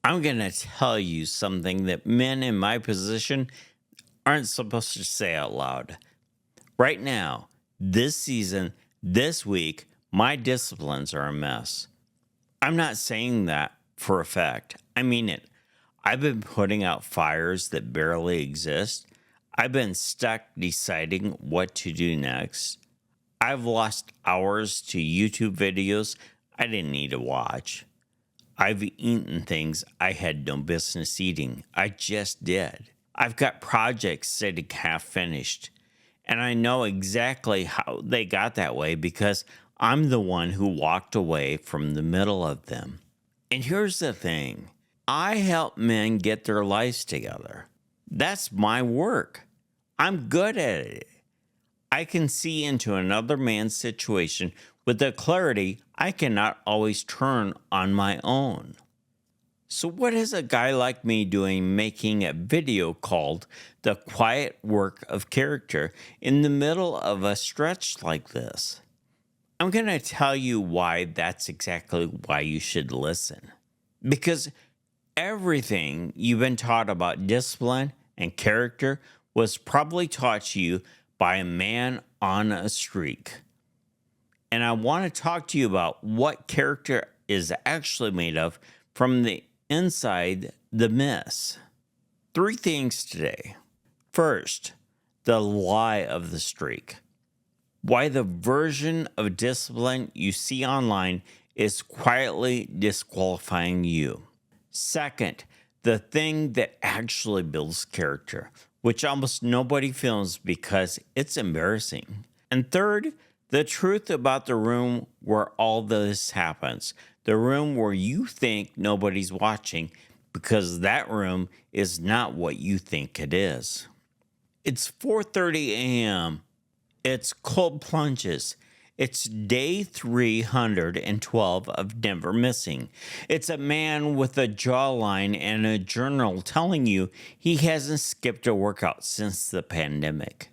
I'm going to tell you something that men in my position aren't supposed to say out loud. Right now, this season, this week, my disciplines are a mess. I'm not saying that for effect. I mean it. I've been putting out fires that barely exist. I've been stuck deciding what to do next. I've lost hours to YouTube videos I didn't need to watch. I've eaten things I had no business eating. I just did. I've got projects sitting half finished, and I know exactly how they got that way because I'm the one who walked away from the middle of them. And here's the thing, I help men get their lives together. That's my work. I'm good at it. I can see into another man's situation with a clarity I cannot always turn on my own. So what is a guy like me doing making a video called The Quiet Work of Character in the middle of a stretch like this? I'm going to tell you why that's exactly why you should listen. Because everything you've been taught about discipline and character was probably taught to you by a man on a streak. And I want to talk to you about what character is actually made of from the inside the mess. 3 things today. First, the lie of the streak. Why the version of discipline you see online is quietly disqualifying you. Second, the thing that actually builds character, which almost nobody films because it's embarrassing. And third, the truth about the room where all this happens, the room where you think nobody's watching because that room is not what you think it is. It's 4:30 a.m. It's cold plunges. It's day 312 of Never Missing. It's a man with a jawline and a journal telling you he hasn't skipped a workout since the pandemic.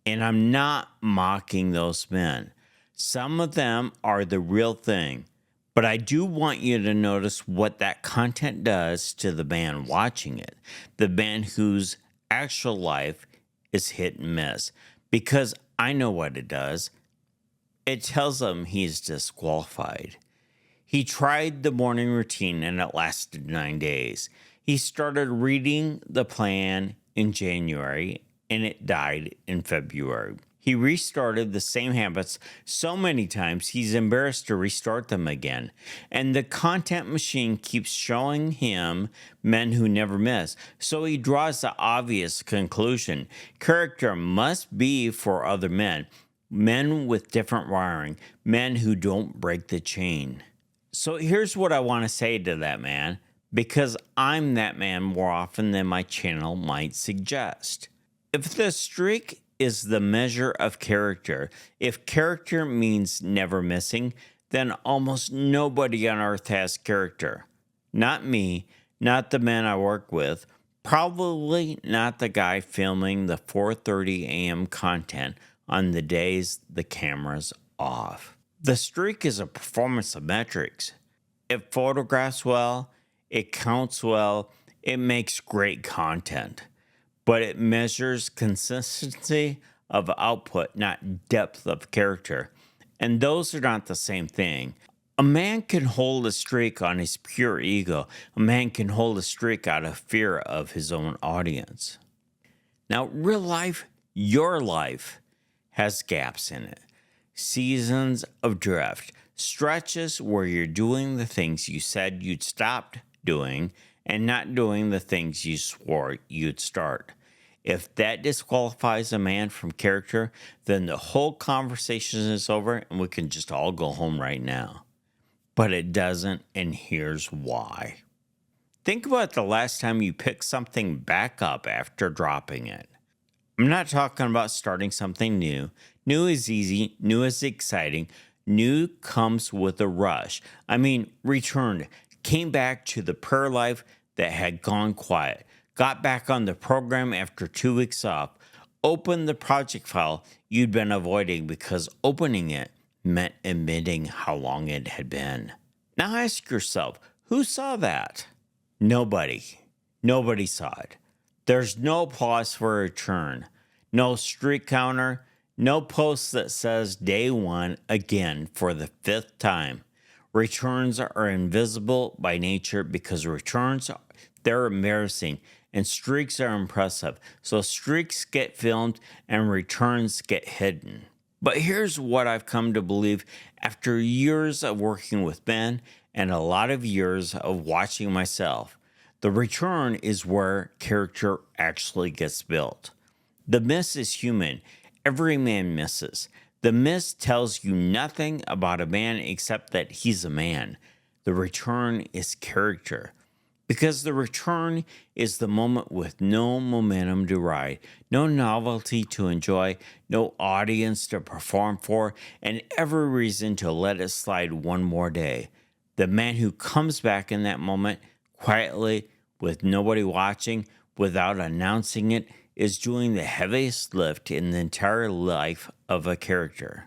And I'm not mocking those men. Some of them are the real thing. But I do want you to notice what that content does to the man watching it, the man whose actual life is hit and miss. Because I know what it does. It tells him he's disqualified. He tried the morning routine and it lasted 9 days. He started reading the plan in January and it died in February. He restarted the same habits so many times he's embarrassed to restart them again. And the content machine keeps showing him men who never miss. So he draws the obvious conclusion. Character must be for other men. Men with different wiring. Men who don't break the chain. So here's what I want to say to that man, because I'm that man more often than my channel might suggest. If the streak is the measure of character, if character means never missing, then almost nobody on earth has character. Not me, not the men I work with, probably not the guy filming the 4:30 a.m. content on the days the camera's off. The streak is a performance of metrics. It photographs well, it counts well, it makes great content. But it measures consistency of output, not depth of character. And those are not the same thing. A man can hold a streak on his pure ego. A man can hold a streak out of fear of his own audience. Now, real life, your life, has gaps in it. Seasons of drift. Stretches where you're doing the things you said you'd stop doing and not doing the things you swore you'd start. If that disqualifies a man from character, then the whole conversation is over and we can just all go home right now. But it doesn't, and here's why. Think about the last time you picked something back up after dropping it. I'm not talking about starting something new. New is easy, new is exciting, new comes with a rush. I mean, returned, came back to the prayer life that had gone quiet, got back on the program after 2 weeks off, opened the project file you'd been avoiding because opening it meant admitting how long it had been. Now ask yourself, who saw that? Nobody. Nobody saw it. There's no applause for a return, no streak counter, no post that says day one again for the fifth time. Returns are invisible by nature because returns, they're embarrassing and streaks are impressive. So streaks get filmed and returns get hidden. But here's what I've come to believe after years of working with Ben and a lot of years of watching myself. The return is where character actually gets built. The miss is human. Every man misses. The miss tells you nothing about a man except that he's a man. The return is character. Because the return is the moment with no momentum to ride, no novelty to enjoy, no audience to perform for, and every reason to let it slide one more day. The man who comes back in that moment, quietly, with nobody watching, without announcing it, is doing the heaviest lift in the entire life of a character.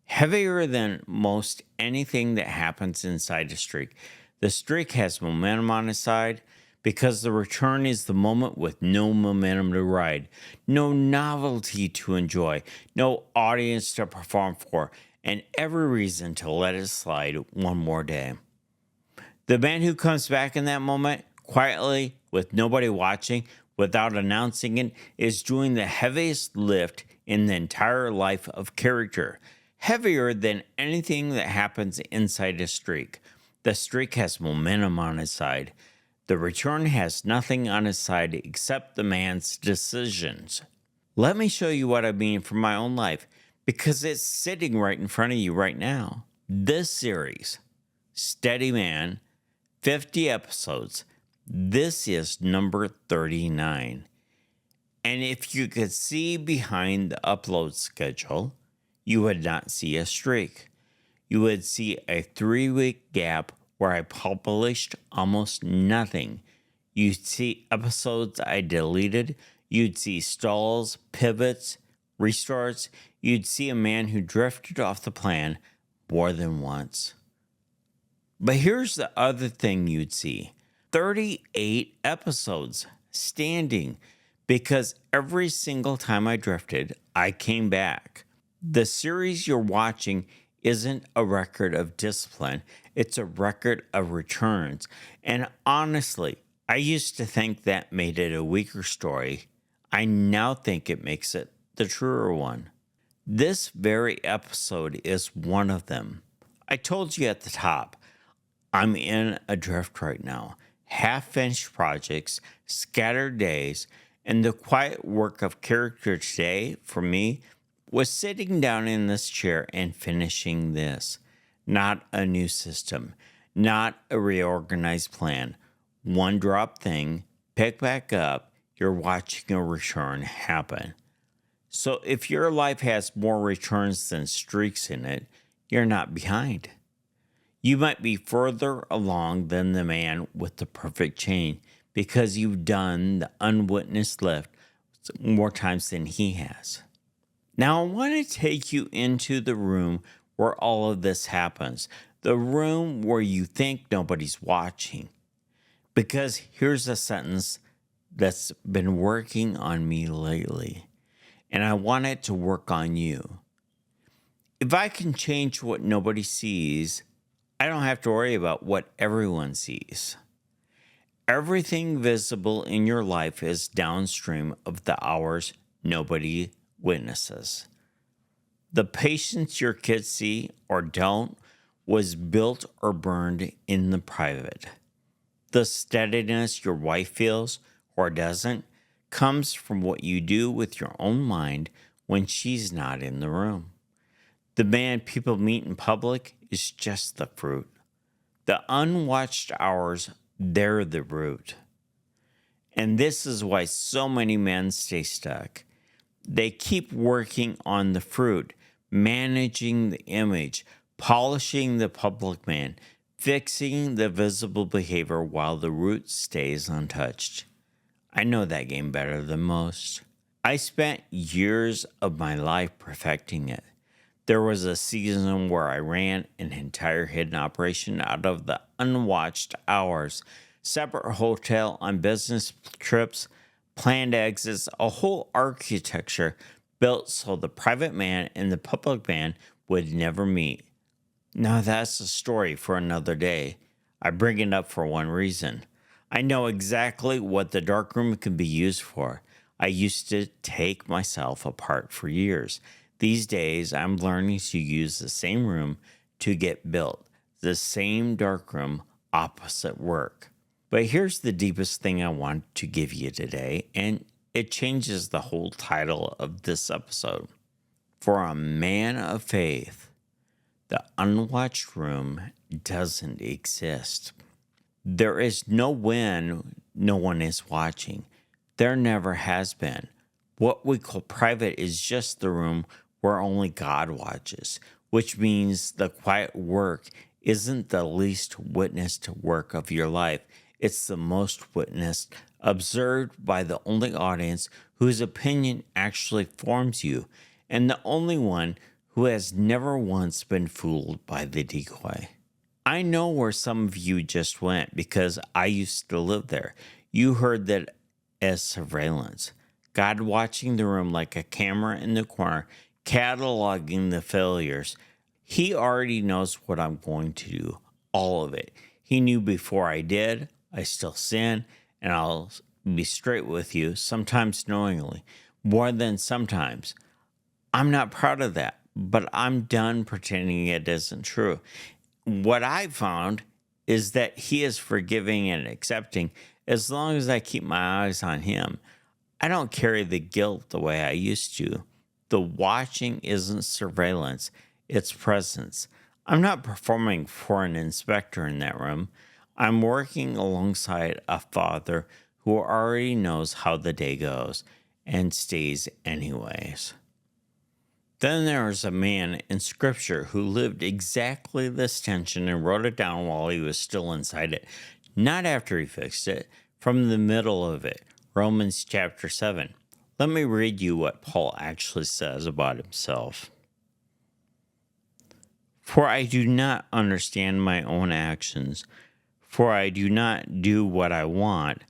Heavier than most anything that happens inside a streak. The streak has momentum on its side because the return is the moment with no momentum to ride, no novelty to enjoy, no audience to perform for, and every reason to let it slide one more day. The man who comes back in that moment, quietly, with nobody watching, without announcing it, is doing the heaviest lift in the entire life of character, heavier than anything that happens inside a streak. The streak has momentum on its side. The return has nothing on its side except the man's decisions. Let me show you what I mean from my own life, because it's sitting right in front of you right now. This series, Steadyman, 50 episodes. This is number 39. And if you could see behind the upload schedule, you would not see a streak. You would see a 3-week gap where I published almost nothing. You'd see episodes I deleted. You'd see stalls, pivots, restarts. You'd see a man who drifted off the plan more than once. But here's the other thing you'd see. 38 episodes standing, because every single time I drifted, I came back. The series you're watching isn't a record of discipline. It's a record of returns. And honestly, I used to think that made it a weaker story. I now think it makes it the truer one. This very episode is one of them. I told you at the top, I'm in a drift right now. Half-finished projects, scattered days, and the quiet work of character today for me was sitting down in this chair and finishing this. Not a new system, not a reorganized plan. One drop thing, pick back up, you're watching a return happen. So if your life has more returns than streaks in it, you're not behind. You might be further along than the man with the perfect chain because you've done the unwitnessed lift more times than he has. Now, I want to take you into the room where all of this happens, the room where you think nobody's watching. Because here's a sentence that's been working on me lately, and I want it to work on you. If I can change what nobody sees, I don't have to worry about what everyone sees. Everything visible in your life is downstream of the hours nobody witnesses. The patience your kids see or don't was built or burned in the private. The steadiness your wife feels or doesn't comes from what you do with your own mind when she's not in the room. The man people meet in public is just the fruit. The unwatched hours, they're the root. And this is why so many men stay stuck. They keep working on the fruit, managing the image, polishing the public man, fixing the visible behavior while the root stays untouched. I know that game better than most. I spent years of my life perfecting it. There was a season where I ran an entire hidden operation out of the unwatched hours, separate hotel on business trips, planned exits, a whole architecture built so the private man and the public man would never meet. Now that's a story for another day. I bring it up for one reason. I know exactly what the darkroom can be used for. I used to take myself apart for years. These days, I'm learning to use the same room to get built, the same darkroom, opposite work. But here's the deepest thing I want to give you today, and it changes the whole title of this episode. For a man of faith, the unwatched room doesn't exist. There is no when no one is watching. There never has been. What we call private is just the room where only God watches, which means the quiet work isn't the least witnessed work of your life. It's the most witnessed, observed by the only audience whose opinion actually forms you, and the only one who has never once been fooled by the decoy. I know where some of you just went because I used to live there. You heard that as surveillance. God watching the room like a camera in the corner, cataloging the failures. He already knows what I'm going to do, all of it. He knew before I did. I still sin, and I'll be straight with you, sometimes knowingly, more than sometimes. I'm not proud of that, but I'm done pretending it isn't true. What I found is that he is forgiving and accepting as long as I keep my eyes on him. I don't carry the guilt the way I used to. The watching isn't surveillance, it's presence. I'm not performing for an inspector in that room. I'm working alongside a father who already knows how the day goes and stays anyways. Then there is a man in Scripture who lived exactly this tension and wrote it down while he was still inside it, not after he fixed it, from the middle of it. Romans chapter 7. Let me read you what Paul actually says about himself. For I do not understand my own actions, for I do not do what I want,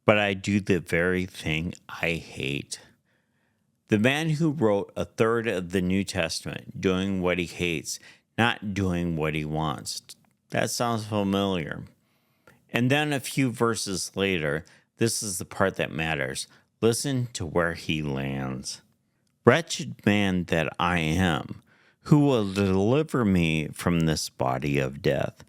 but I do the very thing I hate. The man who wrote a third of the New Testament, doing what he hates, not doing what he wants. That sounds familiar. And then a few verses later, this is the part that matters. Listen to where he lands. Wretched man that I am, who will deliver me from this body of death?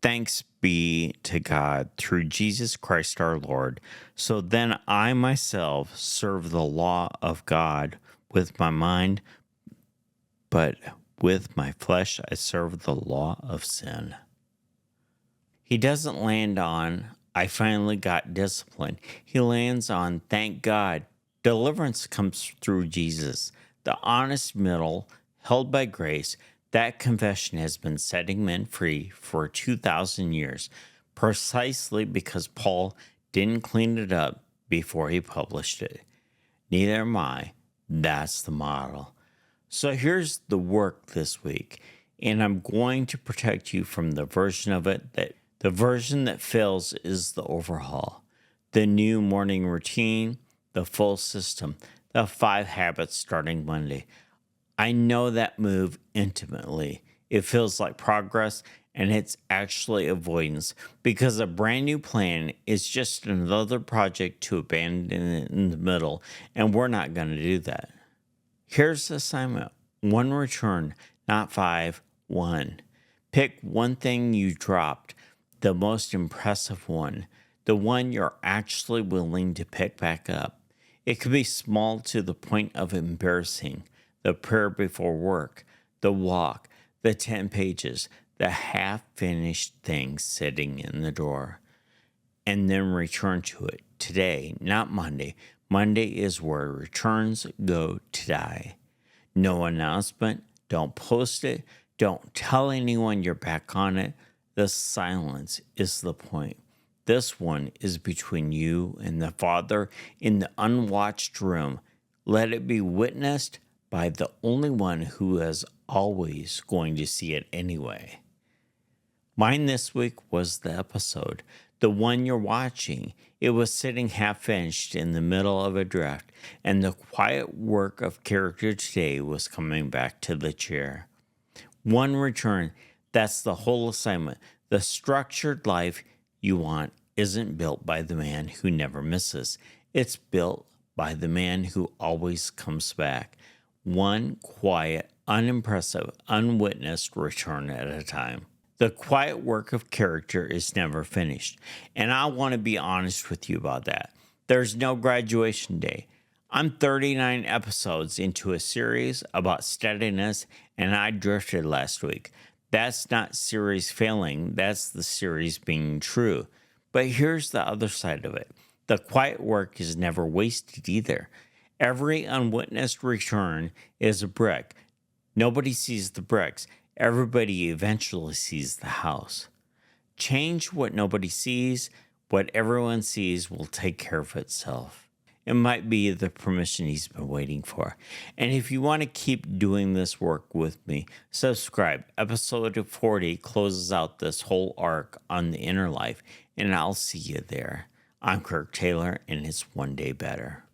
Thanks be to God through Jesus Christ our Lord. So then I myself serve the law of God with my mind, but with my flesh I serve the law of sin. He doesn't land on, I finally got discipline. He lands on, thank God, deliverance comes through Jesus. The honest middle, held by grace, that confession has been setting men free for 2,000 years, precisely because Paul didn't clean it up before he published it. Neither am I. That's the model. So here's the work this week, and I'm going to protect you from the version of it that the version that fails is the overhaul, the new morning routine, the full system, the 5 habits starting Monday. I know that move intimately. It feels like progress, and it's actually avoidance because a brand new plan is just another project to abandon in the middle, and we're not going to do that. Here's the assignment. 1 return, not 5, 1. Pick one thing you dropped, the most impressive one, the one you're actually willing to pick back up. It could be small to the point of embarrassing. The prayer before work, the walk, the 10 pages, the half-finished thing sitting in the drawer. And then return to it today, not Monday. Monday is where returns go to die. No announcement, don't post it, don't tell anyone you're back on it. The silence is the point. This one is between you and the Father in the unwatched room. Let it be witnessed by the only one who is always going to see it anyway. Mine this week was the episode. The one you're watching, it was sitting half finished in the middle of a draft, and the quiet work of character today was coming back to the chair. One return, that's the whole assignment. The structured life you want isn't built by the man who never misses. It's built by the man who always comes back. One quiet, unimpressive, unwitnessed return at a time. The quiet work of character is never finished. And I want to be honest with you about that. There's no graduation day. I'm 39 episodes into a series about steadiness, and I drifted last week. That's not series failing, that's the series being true. But here's the other side of it. The quiet work is never wasted either. Every unwitnessed return is a brick. Nobody sees the bricks. Everybody eventually sees the house. Change what nobody sees. What everyone sees will take care of itself. It might be the permission he's been waiting for. And if you want to keep doing this work with me, subscribe. Episode 40 closes out this whole arc on the inner life, and I'll see you there. I'm Kirk Taylor, and it's one day better.